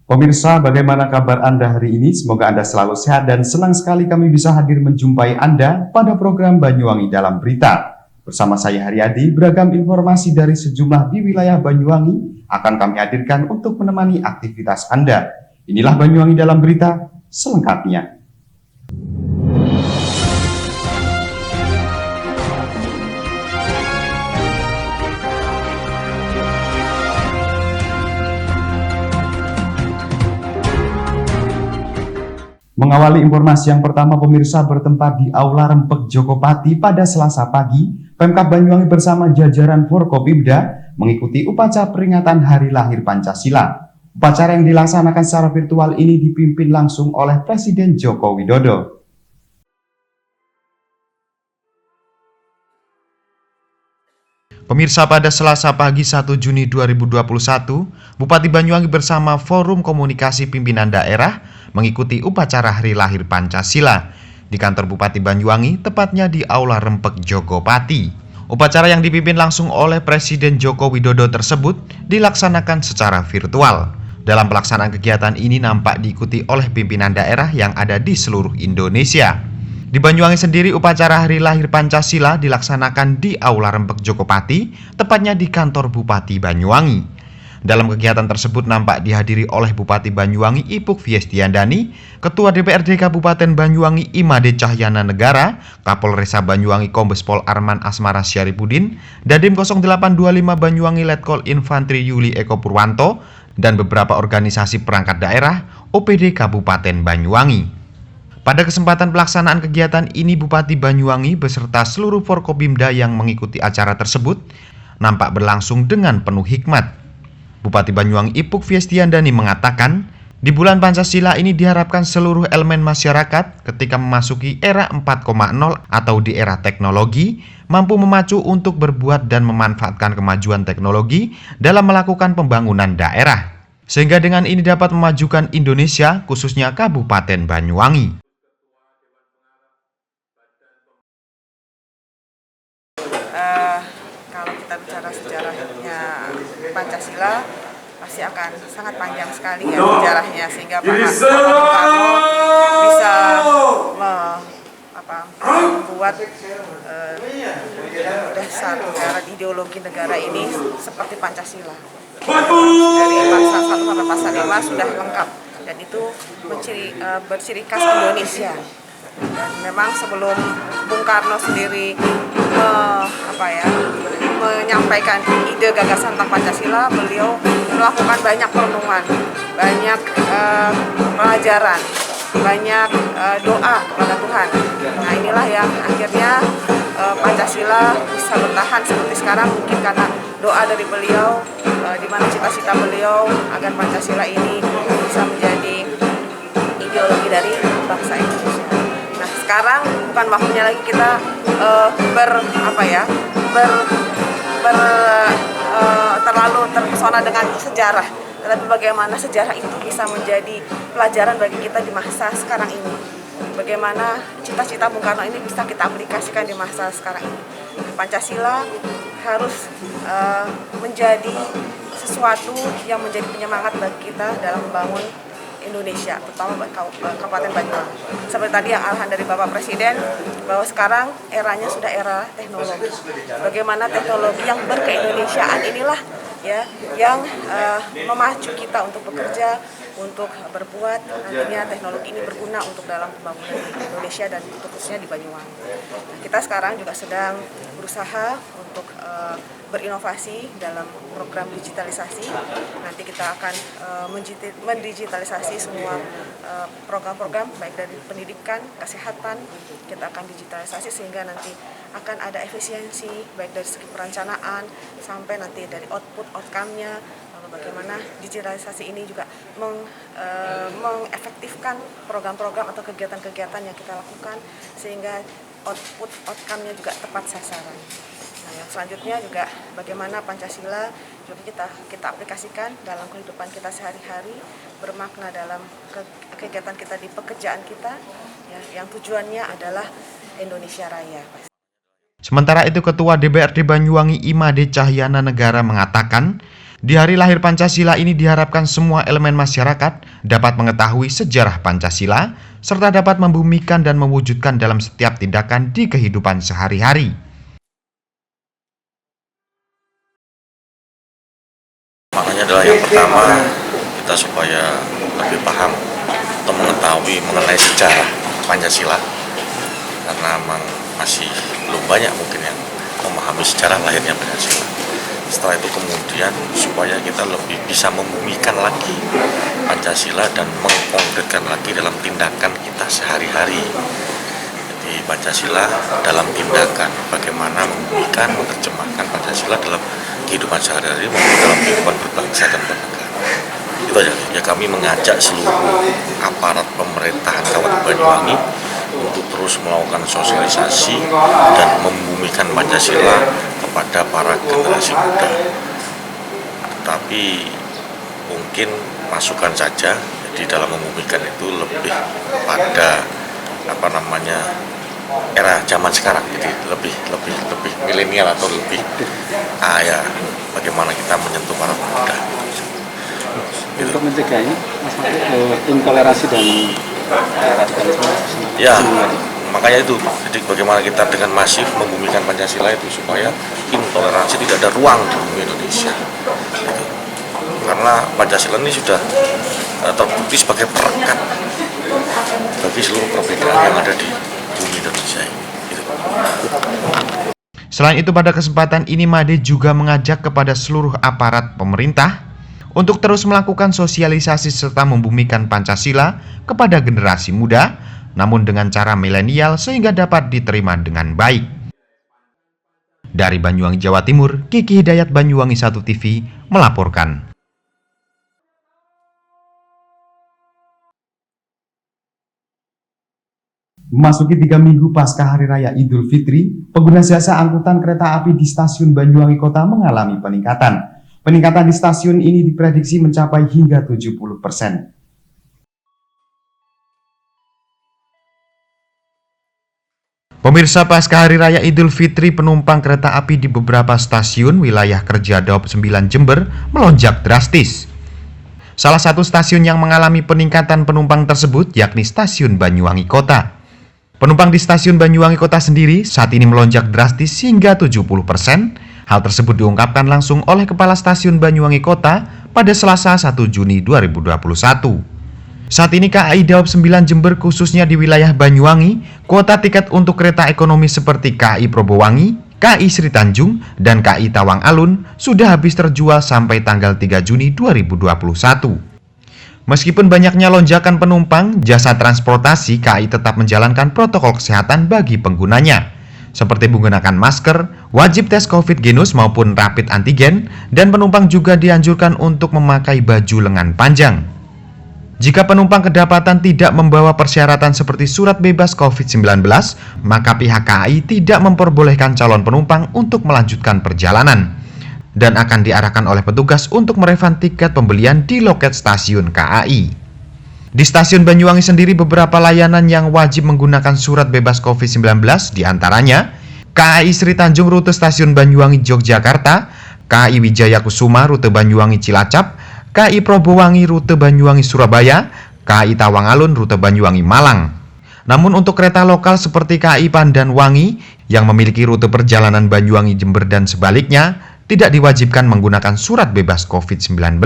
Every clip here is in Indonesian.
Pemirsa, bagaimana kabar Anda hari ini? Semoga Anda selalu sehat dan senang sekali kami bisa hadir menjumpai Anda pada program Banyuwangi Dalam Berita. Bersama saya Haryadi, beragam informasi dari sejumlah di wilayah Banyuwangi akan kami hadirkan untuk menemani aktivitas Anda. Inilah Banyuwangi Dalam Berita selengkapnya. Mengawali informasi yang pertama, pemirsa, bertempat di Aula Rempeg Jokopati pada Selasa pagi, Pemkab Banyuwangi bersama jajaran Forkopimda mengikuti upacara peringatan Hari Lahir Pancasila. Upacara yang dilaksanakan secara virtual ini dipimpin langsung oleh Presiden Joko Widodo. Pemirsa, pada Selasa pagi 1 Juni 2021, Bupati Banyuwangi bersama Forum Komunikasi Pimpinan Daerah mengikuti upacara Hari Lahir Pancasila di kantor Bupati Banyuwangi, tepatnya di Aula Rempeg Jokopati. Upacara yang dipimpin langsung oleh Presiden Joko Widodo tersebut dilaksanakan secara virtual. Dalam pelaksanaan kegiatan ini nampak diikuti oleh pimpinan daerah yang ada di seluruh Indonesia. Di Banyuwangi sendiri, upacara Hari Lahir Pancasila dilaksanakan di Aula Rempeg Jokopati, tepatnya di kantor Bupati Banyuwangi. Dalam kegiatan tersebut nampak dihadiri oleh Bupati Banyuwangi Ipuk Fiestiandani, Ketua DPRD Kabupaten Banyuwangi Imade Cahyana Negara, Kapolresa Banyuwangi Kombes Pol Arman Asmara Syaripudin, Dandim 0825 Banyuwangi Letkol Infantri Yuli Eko Purwanto, dan beberapa organisasi perangkat daerah OPD Kabupaten Banyuwangi. Pada kesempatan pelaksanaan kegiatan ini, Bupati Banyuwangi beserta seluruh Forkopimda yang mengikuti acara tersebut nampak berlangsung dengan penuh hikmat. Bupati Banyuwangi Ipuk Fiestiandani mengatakan, di bulan Pancasila ini diharapkan seluruh elemen masyarakat ketika memasuki era 4.0 atau di era teknologi, mampu memacu untuk berbuat dan memanfaatkan kemajuan teknologi dalam melakukan pembangunan daerah. Sehingga dengan ini dapat memajukan Indonesia, khususnya Kabupaten Banyuwangi. Kalau kita bicara sejarahnya Pancasila, pasti akan sangat panjang sekali ya sejarahnya, sehingga Pak Soekarno bisa membuat dasar negara, ideologi negara ini seperti Pancasila. Dari pasal 1 sampai pasal 5 sudah lengkap, dan itu berciri khas Indonesia. Dan memang sebelum Bung Karno sendiri menyampaikan ide gagasan tentang Pancasila, beliau melakukan banyak perenungan, banyak pelajaran, banyak doa kepada Tuhan. Nah, inilah yang akhirnya Pancasila bisa bertahan seperti sekarang, mungkin karena doa dari beliau, di mana cita-cita beliau agar Pancasila ini bisa menjadi ideologi dari bangsa Indonesia. Nah, sekarang bukan waktunya lagi kita terlalu terpesona dengan sejarah, tetapi bagaimana sejarah itu bisa menjadi pelajaran bagi kita di masa sekarang ini. Bagaimana cita-cita Bung Karno ini bisa kita aplikasikan di masa sekarang ini. Pancasila harus menjadi sesuatu yang menjadi penyemangat bagi kita dalam membangun Indonesia, terutama Kabupaten Banyuwangi. Seperti tadi yang arahan dari Bapak Presiden, bahwa sekarang eranya sudah era teknologi. Bagaimana teknologi yang berkeindonesiaan inilah ya yang memacu kita untuk bekerja, untuk berbuat. Nantinya teknologi ini berguna untuk dalam pembangunan Indonesia dan khususnya di Banyuwangi. Nah, kita sekarang juga sedang berusaha untuk berinovasi dalam program digitalisasi. Nanti kita akan mendigitalisasi semua program-program, baik dari pendidikan, kesehatan, kita akan digitalisasi sehingga nanti akan ada efisiensi, baik dari segi perencanaan sampai nanti dari output-outcome-nya. Lalu bagaimana digitalisasi ini juga mengefektifkan program-program atau kegiatan-kegiatan yang kita lakukan sehingga output-outcome-nya juga tepat sasaran. Nah, yang selanjutnya juga bagaimana Pancasila juga kita aplikasikan dalam kehidupan kita sehari-hari, bermakna dalam kegiatan kita di pekerjaan kita, ya, yang tujuannya adalah Indonesia Raya. Sementara itu, Ketua DPRD Banyuwangi Imade Cahyana Negara mengatakan, Di hari lahir Pancasila ini diharapkan semua elemen masyarakat dapat mengetahui sejarah Pancasila serta dapat membumikan dan mewujudkan dalam setiap tindakan di kehidupan sehari-hari. Makanya adalah yang pertama, kita supaya lebih paham atau mengetahui mengenai sejarah Pancasila, karena memang masih belum banyak mungkin yang memahami sejarah lahirnya Pancasila. Setelah itu kemudian supaya kita lebih bisa membumikan lagi Pancasila dan mengkonkretkan lagi dalam tindakan kita sehari-hari. Jadi Pancasila dalam tindakan, bagaimana membumikan, menerjemahkan Pancasila dalam kehidupan sehari-hari maupun dalam kehidupan berbangsa dan bernegara. Itu aja. Ya, kami mengajak seluruh aparat pemerintahan Kabupaten Banyuwangi untuk terus melakukan sosialisasi dan membumikan Pancasila kepada para generasi muda. Tapi mungkin masukan saja, jadi dalam membumikan itu lebih pada era zaman sekarang, jadi lebih milenial atau lebih ya bagaimana kita menyentuh para pemuda. Gitu. Untuk mencegah ini intoleransi dan radikalisme. Ya, makanya itu. Jadi bagaimana kita dengan masif membumikan Pancasila itu supaya intoleransi tidak ada ruang di bumi Indonesia. Gitu. Karena Pancasila ini sudah terbukti sebagai perekat bagi seluruh perbedaan yang ada di bumi Indonesia ini. Gitu. Selain itu, pada kesempatan ini Made juga mengajak kepada seluruh aparat pemerintah untuk terus melakukan sosialisasi serta membumikan Pancasila kepada generasi muda, namun dengan cara milenial sehingga dapat diterima dengan baik. Dari Banyuwangi, Jawa Timur, Kiki Hidayat, Banyuwangi 1 TV melaporkan. Memasuki 3 minggu pasca Hari Raya Idul Fitri, pengguna jasa angkutan kereta api di stasiun Banyuwangi Kota mengalami peningkatan. Peningkatan di stasiun ini diprediksi mencapai hingga 70%. Pemirsa, pasca Hari Raya Idul Fitri, penumpang kereta api di beberapa stasiun wilayah kerja Daop 9 Jember melonjak drastis. Salah satu stasiun yang mengalami peningkatan penumpang tersebut yakni stasiun Banyuwangi Kota. Penumpang di stasiun Banyuwangi Kota sendiri saat ini melonjak drastis hingga 70%. Hal tersebut diungkapkan langsung oleh Kepala Stasiun Banyuwangi Kota pada Selasa 1 Juni 2021. Saat ini KAI Daop 9 Jember khususnya di wilayah Banyuwangi, kuota tiket untuk kereta ekonomi seperti KAI Probowangi, KAI Sri Tanjung, dan KAI Tawang Alun sudah habis terjual sampai tanggal 3 Juni 2021. Meskipun banyaknya lonjakan penumpang, jasa transportasi KAI tetap menjalankan protokol kesehatan bagi penggunanya, seperti menggunakan masker, wajib tes COVID genus maupun rapid antigen, dan penumpang juga dianjurkan untuk memakai baju lengan panjang. Jika penumpang kedapatan tidak membawa persyaratan seperti surat bebas COVID-19, maka pihak KAI tidak memperbolehkan calon penumpang untuk melanjutkan perjalanan dan akan diarahkan oleh petugas untuk merefund tiket pembelian di loket stasiun KAI. Di stasiun Banyuwangi sendiri beberapa layanan yang wajib menggunakan surat bebas COVID-19 diantaranya KAI Sri Tanjung rute stasiun Banyuwangi Yogyakarta, KAI Wijaya Kusuma rute Banyuwangi Cilacap, KAI Probowangi rute Banyuwangi Surabaya, KAI Tawang Alun rute Banyuwangi Malang. Namun untuk kereta lokal seperti KAI Pandanwangi yang memiliki rute perjalanan Banyuwangi Jember dan sebaliknya tidak diwajibkan menggunakan surat bebas COVID-19.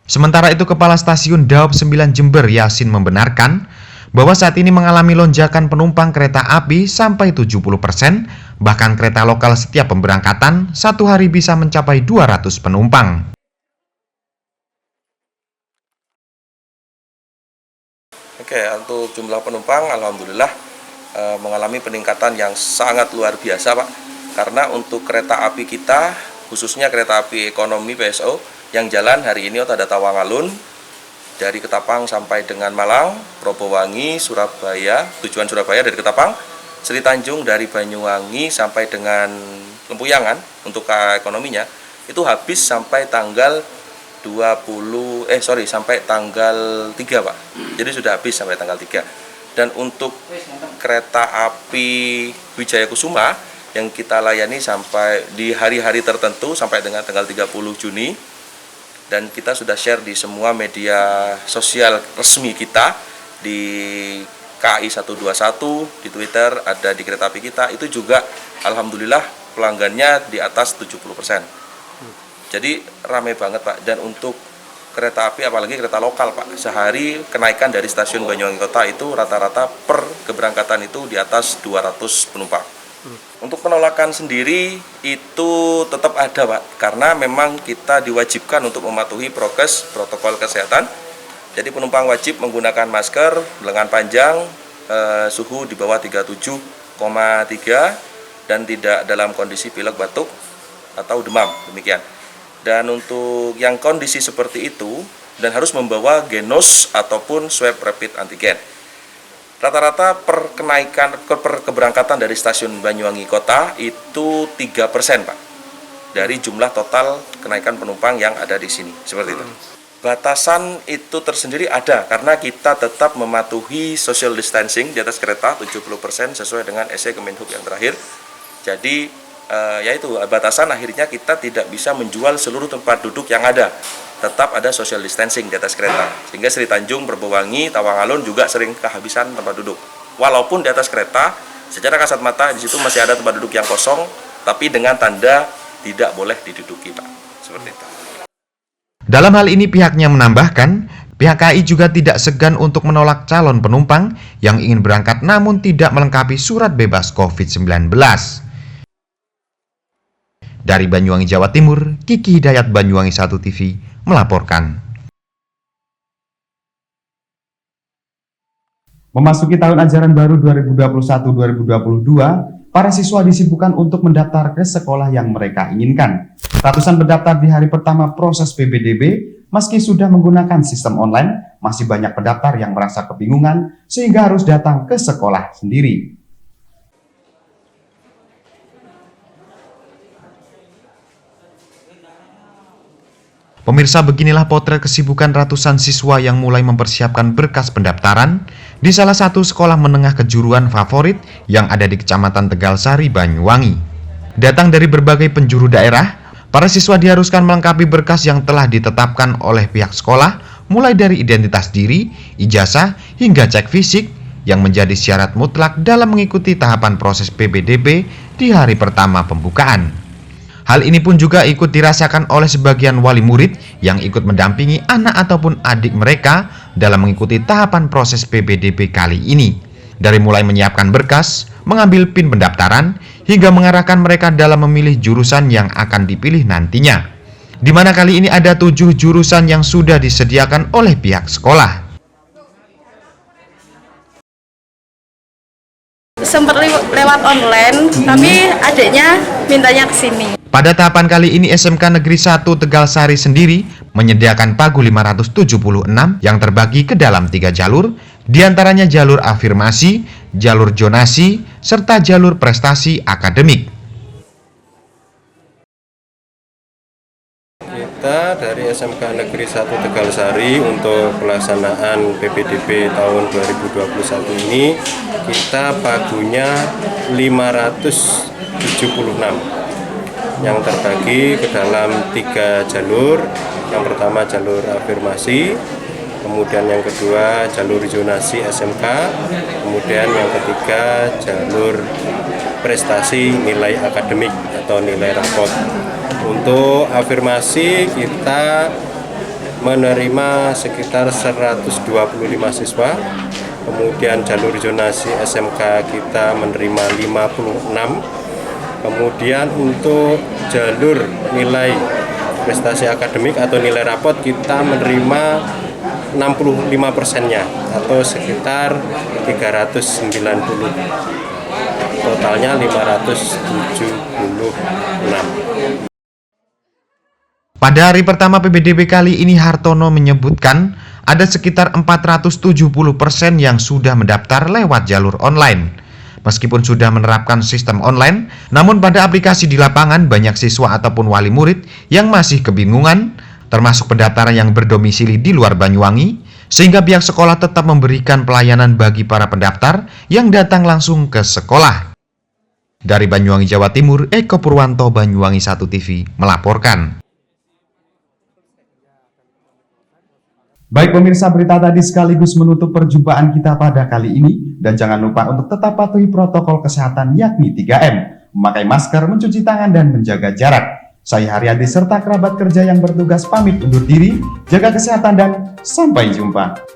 Sementara itu, Kepala Stasiun Daop 9 Jember Yasin membenarkan bahwa saat ini mengalami lonjakan penumpang kereta api sampai 70%, bahkan kereta lokal setiap pemberangkatan satu hari bisa mencapai 200 penumpang. Oke, untuk jumlah penumpang alhamdulillah mengalami peningkatan yang sangat luar biasa, Pak. Karena untuk kereta api kita, khususnya kereta api ekonomi PSO, yang jalan hari ini ada Tawang Alun, dari Ketapang sampai dengan Malang, Probowangi, Surabaya, tujuan Surabaya dari Ketapang, Sri Tanjung dari Banyuwangi sampai dengan Lempuyangan untuk ekonominya, itu habis sampai tanggal sampai tanggal 3, Pak. Jadi sudah habis sampai tanggal 3. Dan untuk kereta api Wijaya Kusuma yang kita layani sampai di hari-hari tertentu sampai dengan tanggal 30 Juni dan kita sudah share di semua media sosial resmi kita, di KAI 121, di Twitter, ada di kereta api kita, itu juga alhamdulillah pelanggannya di atas 70%. Jadi ramai banget Pak, dan untuk kereta api apalagi kereta lokal Pak, sehari kenaikan dari stasiun Banyuwangi Kota itu rata-rata per keberangkatan itu di atas 200 penumpang. Untuk penolakan sendiri itu tetap ada Pak, karena memang kita diwajibkan untuk mematuhi prokes protokol kesehatan. Jadi penumpang wajib menggunakan masker, lengan panjang, suhu di bawah 37,3 dan tidak dalam kondisi pilek, batuk atau demam, demikian. Dan untuk yang kondisi seperti itu dan harus membawa genos ataupun swab rapid antigen. Rata-rata per keberangkatan dari stasiun Banyuwangi Kota itu 3% Pak, dari jumlah total kenaikan penumpang yang ada di sini, seperti itu. Batasan itu tersendiri ada, karena kita tetap mematuhi social distancing di atas kereta 70% sesuai dengan SE Kemenhub yang terakhir. Jadi yaitu batasan akhirnya kita tidak bisa menjual seluruh tempat duduk yang ada. Tetap ada social distancing di atas kereta, sehingga Sri Tanjung, Perbowangi, Tawangalun juga sering kehabisan tempat duduk. Walaupun di atas kereta, secara kasat mata di situ masih ada tempat duduk yang kosong, tapi dengan tanda tidak boleh diduduki, Pak. Seperti itu. Dalam hal ini pihaknya menambahkan, pihak KAI juga tidak segan untuk menolak calon penumpang yang ingin berangkat namun tidak melengkapi surat bebas COVID-19. Dari Banyuwangi, Jawa Timur, Kiki Hidayat, Banyuwangi 1 TV melaporkan. Memasuki tahun ajaran baru 2021-2022, para siswa disibukkan untuk mendaftar ke sekolah yang mereka inginkan. Ratusan pendaftar di hari pertama proses PPDB, meski sudah menggunakan sistem online, masih banyak pendaftar yang merasa kebingungan sehingga harus datang ke sekolah sendiri. Pemirsa, beginilah potret kesibukan ratusan siswa yang mulai mempersiapkan berkas pendaftaran di salah satu sekolah menengah kejuruan favorit yang ada di Kecamatan Tegalsari, Banyuwangi. Datang dari berbagai penjuru daerah, para siswa diharuskan melengkapi berkas yang telah ditetapkan oleh pihak sekolah, mulai dari identitas diri, ijazah, hingga cek fisik yang menjadi syarat mutlak dalam mengikuti tahapan proses PPDB di hari pertama pembukaan. Hal ini pun juga ikut dirasakan oleh sebagian wali murid yang ikut mendampingi anak ataupun adik mereka dalam mengikuti tahapan proses PPDB kali ini. Dari mulai menyiapkan berkas, mengambil PIN pendaftaran, hingga mengarahkan mereka dalam memilih jurusan yang akan dipilih nantinya. Di mana kali ini ada 7 jurusan yang sudah disediakan oleh pihak sekolah. Sempat lewat online, tapi adiknya mintanya ke sini. Pada tahapan kali ini SMK Negeri 1 Tegalsari sendiri menyediakan pagu 576 yang terbagi ke dalam 3 jalur, diantaranya jalur afirmasi, jalur zonasi, serta jalur prestasi akademik. Kita dari SMK Negeri 1 Tegalsari untuk pelaksanaan PPDB tahun 2021 ini, kita pagunya 576 yang terbagi ke dalam 3 jalur. Yang pertama jalur afirmasi, kemudian yang kedua jalur zonasi SMK, kemudian yang ketiga jalur prestasi nilai akademik atau nilai rapot. Untuk afirmasi kita menerima sekitar 125 siswa, kemudian jalur zonasi SMK kita menerima 56. Kemudian untuk jalur nilai prestasi akademik atau nilai rapot kita menerima 65%-nya atau sekitar 390. Totalnya 576. Pada hari pertama PPDB kali ini, Hartono menyebutkan ada sekitar 470% yang sudah mendaftar lewat jalur online. Meskipun sudah menerapkan sistem online, namun pada aplikasi di lapangan banyak siswa ataupun wali murid yang masih kebingungan, termasuk pendaftaran yang berdomisili di luar Banyuwangi, sehingga pihak sekolah tetap memberikan pelayanan bagi para pendaftar yang datang langsung ke sekolah. Dari Banyuwangi, Jawa Timur, Eko Purwanto, Banyuwangi 1 TV melaporkan. Baik pemirsa, berita tadi sekaligus menutup perjumpaan kita pada kali ini. Dan jangan lupa untuk tetap patuhi protokol kesehatan yakni 3M. Memakai masker, mencuci tangan, dan menjaga jarak. Saya Haryadi serta kerabat kerja yang bertugas pamit undur diri. Jaga kesehatan dan sampai jumpa.